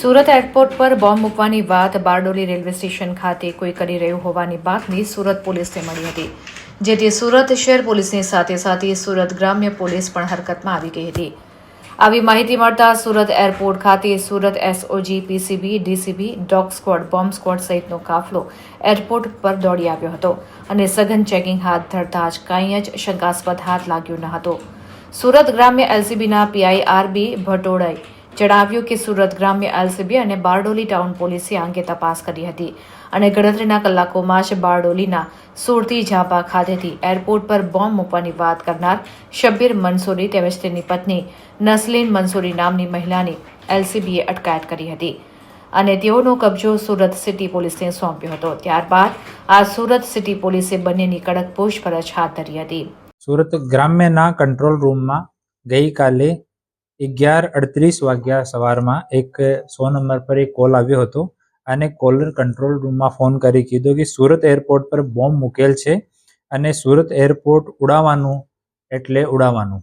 Surat airport પર bomb મૂકવાની વાત બારડોલી રેલવે સ્ટેશન ખાતે કોઈ કરી રહ્યું હોવાની બાતમી સુરત પોલીસને મળી હતી, જેથી સુરત શહેર પોલીસની સાથે સાથે સુરત ગ્રામ્ય પોલીસ પણ હરકતમાં આવી ગઈ હતી। આવી માહિતી મળતા સુરત એરપોર્ટ ખાતે Surat SOG, PCB, DCB, dog squad, bomb squad સહિતનો કાફલો એરપોર્ટ પર દોડી આવ્યો હતો અને સઘન ચેકિંગ હાથ ધરતા જ કંઈ જ શંકાસ્પદ હાથ લાગ્યો ન હતો। સુરત ગ્રામ્ય એલસીબીના પીઆઈ આરબી ભટોડાએ જણાવ્યું કે સુરત ગ્રામ્ય એલસીબી અને બારડોલી ટાઉન પોલીસે આ અંગે તપાસ કરી હતી અને ગણતરીના કલાકોમાં જ બારડોલીના સુરતી ઝાપા ખાતેથી એરપોર્ટ પર બોમ્બ મૂકવાની વાત કરનાર શબ્બીર મંસૂરી તેમજ તેની પત્ની નસલીન મંસૂરી નામની મહિલાની એલસીબીએ અટકાયત કરી હતી અને તેઓનો કબજો સુરત સિટી પોલીસને સોંપ્યો હતો। ત્યારબાદ આ સુરત સિટી પોલીસે બંનેની કડક પૂછપરછ હાથ ધરી હતી। સુરત ગ્રામ્યના કંટ્રોલ રૂમમાં ગઈકાલે 11:38 વાગ્યા સવારમાં એક 100 નંબર પર એક કોલ આવ્યો હતો અને કોલર કંટ્રોલ રૂમમાં ફોન કરી કીધું કે સુરત એરપોર્ટ પર બોમ્બ મૂકેલ છે અને સુરત એરપોર્ટ ઉડાવવાનું એટલે ઉડાવવાનું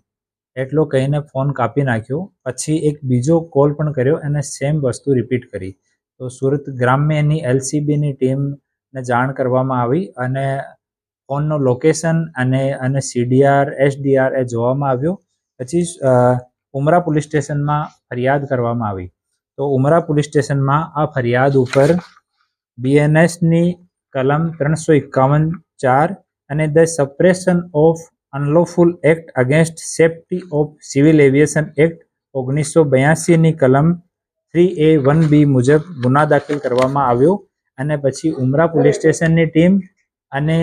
એટલો કહીને ફોન કાપી નાખ્યો। પછી એક બીજો કોલ પણ કર્યો અને સેમ વસ્તુ રિપીટ કરી। તો સુરત ગ્રામ્યની એલસીબીની ટીમને જાણ કરવામાં આવી અને ફોનનો લોકેશન અને સીડીઆર એસડીઆર એ જોવામાં આવ્યો। પછી ઉમરા પોલીસ સ્ટેશનમાં ફરિયાદ કરવામાં આવી। તો ઉમરા પોલીસ સ્ટેશનમાં આ ફરિયાદ ઉપર બીએનએસની કલમ 351(4) અને the suppression of unlawful act against safety of civil aviation act 1982ની કલમ 3A(1)(b) મુજબ ગુના દાખલ કરવામાં આવ્યો અને પછી ઉમરા પોલીસ સ્ટેશનની ટીમ અને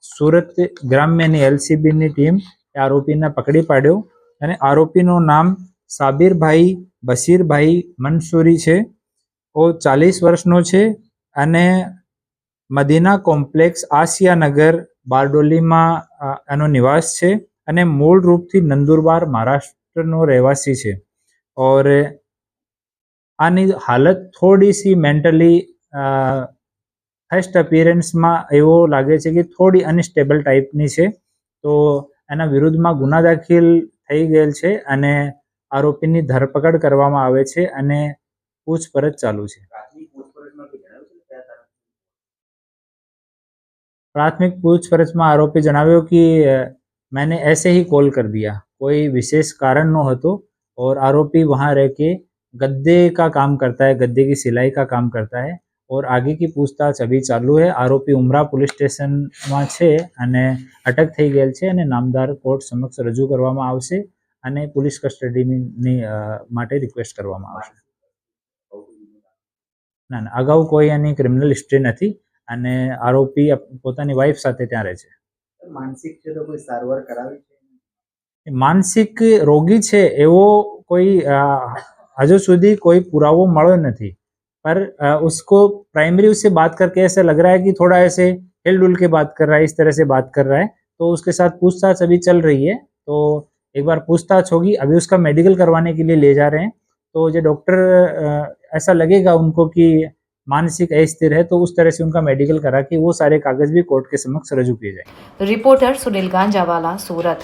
સુરત ગ્રામ્યની એલસીબીની ટીમ આરોપીને પકડી પાડ્યો અને આરોપીનું નામ સાબિરભાઈ બશીરભાઈ મંસૂરી છે। ઓ 40 વર્ષનો છે અને મદીના કોમ્પ્લેક્સ આસિયાનગર બારડોલીમાં એનો નિવાસ છે અને મૂળ રૂપથી નંદુરબાર મહારાષ્ટ્રનો રહેવાસી છે। ઓર આની હાલત થોડી સી મેન્ટલી ફર્સ્ટ અપિયરન્સમાં એવો લાગે છે કે થોડી અનસ્ટેબલ ટાઈપની છે। તો એના વિરુદ્ધમાં ગુના દાખલ થઈ ગયેલ છે અને આરોપીની ધરપકડ કરવામાં આવે છે અને પૂછપરછ ચાલુ છે। प्राथमिक पूछपरछ में आरोपी जनाव्यो कि मैंने ऐसे ही कॉल कर दिया, कोई विशेष कारण न हो तो। और आरोपी वहां रह के गद्दे का काम करता है, गद्दे की सिलाई का काम करता है और आगे की पूछताछ अभी चालू है। आरोपी उमरा पुलिस स्टेशन में छे अने अटक थई गયેલ છે અને નામદાર કોર્ટ સમક્ષ રજૂ કરવામાં આવશે અને પોલીસ કસ્ટડીની માટે રિક્વેસ્ટ કરવામાં આવશે। ના અગાઉ કોઈ એની ક્રિમિનલ હિસ્ટ્રી નથી અને આરોપી પોતાની વાઇફ સાથે ત્યાં રહે છે। માનસિક છે તો કોઈ સારવાર કરાવી છે? માનસિક રોગી છે એવો કોઈ હજુ સુધી કોઈ પુરાવો મળ્યો નથી, पर उसको प्राइमरी उससे बात करके ऐसा लग रहा है कि थोड़ा ऐसे हिल डुल के बात कर रहा है, इस तरह से बात कर रहा है। तो उसके साथ पूछताछ अभी चल रही है, तो एक बार पूछताछ होगी। अभी उसका मेडिकल करवाने के लिए ले जा रहे हैं। तो जो डॉक्टर ऐसा लगेगा उनको कि मानसिक अस्थिर है तो उस तरह से उनका मेडिकल करा के वो सारे कागज भी कोर्ट के समक्ष रजू किए जाए। रिपोर्टर सुनील गांजावाला, सूरत।